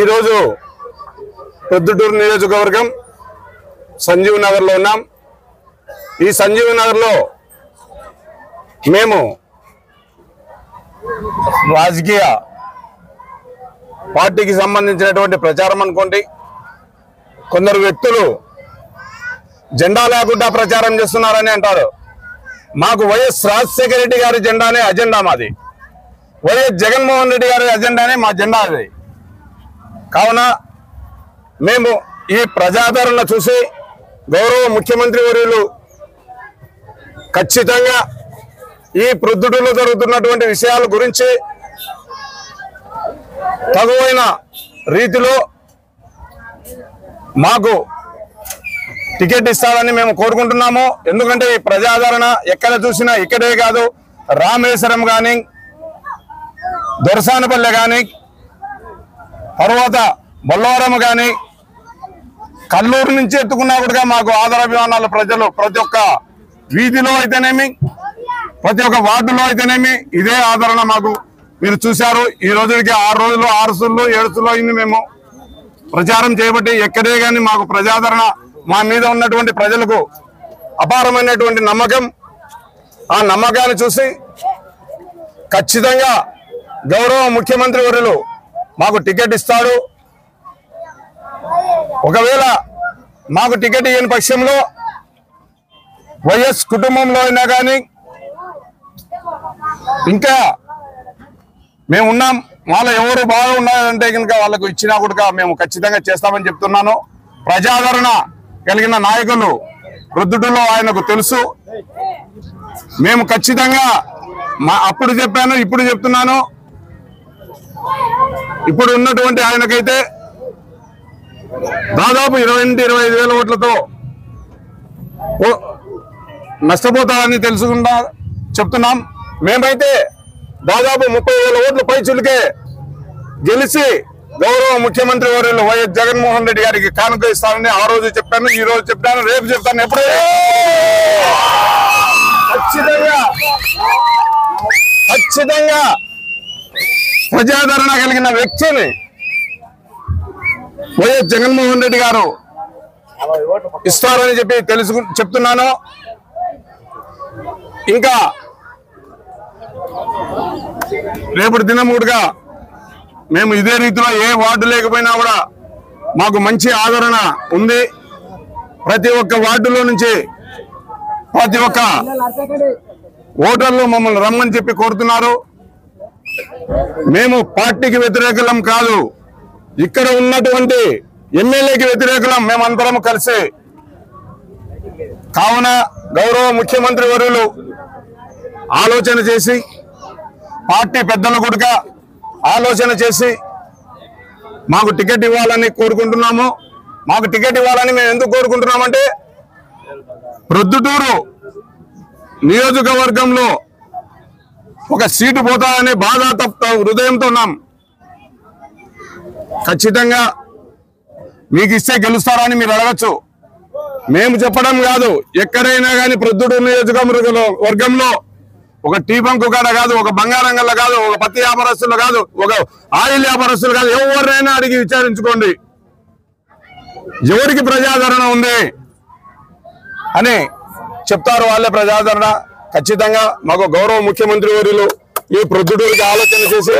ఈరోజు ప్రొద్దుటూరు నియోజకవర్గం సంజీవ్ నగర్లో ఉన్నాం. ఈ సంజీవ్ నగర్లో మేము రాజకీయ పార్టీకి సంబంధించినటువంటి ప్రచారం అనుకోండి, కొందరు వ్యక్తులు జెండా లేకుండా ప్రచారం చేస్తున్నారని అంటారు. మాకు వైఎస్ రాజశేఖర రెడ్డి గారి జెండానే అజెండా మాది, వైఎస్ జగన్మోహన్ రెడ్డి గారి అజెండానే మా జెండా అది. కావున మేము ఈ ప్రజాదరణ చూసి గౌరవ ముఖ్యమంత్రి వర్యులు ఖచ్చితంగా ఈ ప్రొద్దుటూరులో జరుగుతున్నటువంటి విషయాల గురించి తగువైన రీతిలో మాకు టికెట్ ఇస్తారని మేము కోరుకుంటున్నాము. ఎందుకంటే ఈ ప్రజాదరణ ఎక్కడ చూసినా ఇక్కడే కాదు, రామేశ్వరం కానీ, దొరసానపల్లె కానీ, తర్వాత బొల్లవరం కానీ, కల్లూరు నుంచి ఎత్తుకున్నా కూడా మాకు ఆదరాభిమానాలు ప్రజలు ప్రతి ఒక్క వీధిలో అయితేనేమి, ప్రతి ఒక్క వార్డులో అయితేనేమి ఇదే ఆదరణ మాకు మీరు చూశారు. ఈ రోజుకి 6 రోజులు 6 సుళ్ళు 7 సుళ్ళు అయింది మేము ప్రచారం చేయబట్టి. ఎక్కడే కానీ మాకు ప్రజాదరణ, మా మీద ఉన్నటువంటి ప్రజలకు అపారమైనటువంటి నమ్మకం. ఆ నమ్మకాన్ని చూసి ఖచ్చితంగా గౌరవ ముఖ్యమంత్రి వర్యులు మాకు టికెట్ ఇస్తాడు. ఒకవేళ మాకు టికెట్ ఇవ్వని పక్షంలో వైఎస్ కుటుంబంలో అయినా కానీ ఇంకా మేము ఉన్నాం, వాళ్ళ ఎవరు బాగా ఉన్నారంటే కనుక వాళ్ళకు ఇచ్చినా కూడా మేము ఖచ్చితంగా చేస్తామని చెప్తున్నాను. ప్రజాదరణ కలిగిన నాయకులు ప్రొద్దుటూరులో ఆయనకు తెలుసు. మేము ఖచ్చితంగా అప్పుడు చెప్పాను, ఇప్పుడు చెప్తున్నాను. ఇప్పుడు ఉన్నటువంటి ఆయనకైతే దాదాపు 20-25 వేల ఓట్లతో నష్టపోతారని తెలుసుకుంటా చెప్తున్నాం. మేమైతే దాదాపు 30,000 ఓట్ల పైచులకే గెలిచి గౌరవ ముఖ్యమంత్రి వర్యులు వైఎస్ జగన్మోహన్ రెడ్డి గారికి కానుక ఇస్తానని ఆ రోజు చెప్పాను, ఈ రోజు చెప్పాను, రేపు చెప్తాను. ఎప్పుడైనా ఖచ్చితంగా ప్రజాదరణ కలిగిన వ్యక్తిని వైఎస్ జగన్మోహన్ రెడ్డి గారు ఇస్తారని చెప్పి చెప్తున్నాను. ఇంకా రేపటి దినముడుగా మేము ఇదే రీతిలో ఏ వార్డు లేకపోయినా కూడా మాకు మంచి ఆదరణ ఉంది. ప్రతి ఒక్క వార్డులో నుంచి ప్రతి ఒక్క ఓటర్లు మమ్మల్ని రమ్మని చెప్పి కోరుతున్నారు. మేము పార్టీకి వ్యతిరేకులం కాదు, ఇక్కడ ఉన్నటువంటి ఎమ్మెల్యేకి వ్యతిరేకులం మేమందరం కలిసి. కావున గౌరవ ముఖ్యమంత్రి వర్యులు ఆలోచన చేసి, పార్టీ పెద్దలు కూడా ఆలోచన చేసి మాకు టికెట్ ఇవ్వాలని కోరుకుంటున్నాము. మాకు టికెట్ ఇవ్వాలని మేము ఎందుకు కోరుకుంటున్నామంటే ప్రొద్దుటూరు నియోజకవర్గంలో ఒక సీటు పోతాయనే బాధ తప్ప హృదయంతో ఉన్నాం. ఖచ్చితంగా మీకు ఇస్తే గెలుస్తారని మీరు అడగచ్చు. మేము చెప్పడం కాదు, ఎక్కడైనా కానీ ప్రొద్దుటూరు నియోజకవర్గంలో ఒక టీ బంకు కాడ కాదు, ఒక బంగారంగల్లో కాదు, ఒక పత్తి వ్యాపారస్తులు కాదు, ఒక ఆయిల్ వ్యాపారస్తులు కాదు, ఎవరైనా అడిగి విచారించుకోండి ఎవరికి ప్రజాదరణ ఉంది అని చెప్తారు. వాళ్ళే ప్రజాదరణ. ఖచ్చితంగా మాకు గౌరవ ముఖ్యమంత్రి వర్యులు ఈ ప్రొద్దుటూరుకి ఆలోచన చేసి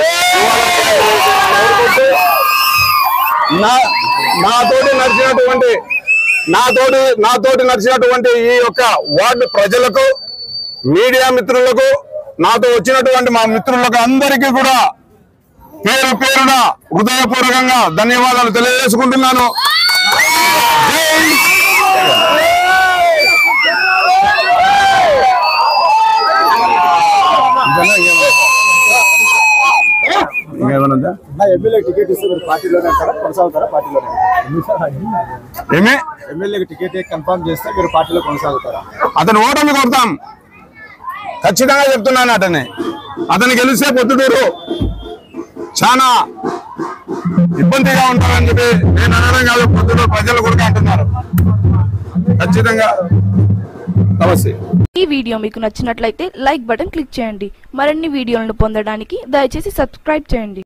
నాతోటి నడిచినటువంటి ఈ యొక్క వార్డు ప్రజలకు, మీడియా మిత్రులకు, నాతో వచ్చినటువంటి మా మిత్రులకు అందరికీ కూడా పేరు పేరున హృదయపూర్వకంగా ధన్యవాదాలు తెలియజేసుకుంటున్నాను. టికెట్ ఇస్తే మీరు పార్టీలోనే కొనసాగుతారా? పార్టీలోనే ఎమ్మెల్యేకి టికెట్ కన్ఫర్మ్ చేస్తే మీరు పార్టీలో కొనసాగుతారా? అతను ఓటమి కొడతాం ఖచ్చితంగా చెప్తున్నాను. అతను గెలిస్తే పొద్దుటూరు చాలా ఇబ్బందిగా ఉంటారని చెప్పి నేను అనడం కాదు, పొద్దుటూరు ప్రజలు కూడా అంటున్నారు. ఖచ్చితంగా. నమస్తే. ఈ వీడియో మీకు నచ్చినట్లయితే లైక్ బటన్ క్లిక్ చేయండి. మరిన్ని వీడియోలను పొందడానికి దయచేసి సబ్స్క్రైబ్ చేయండి.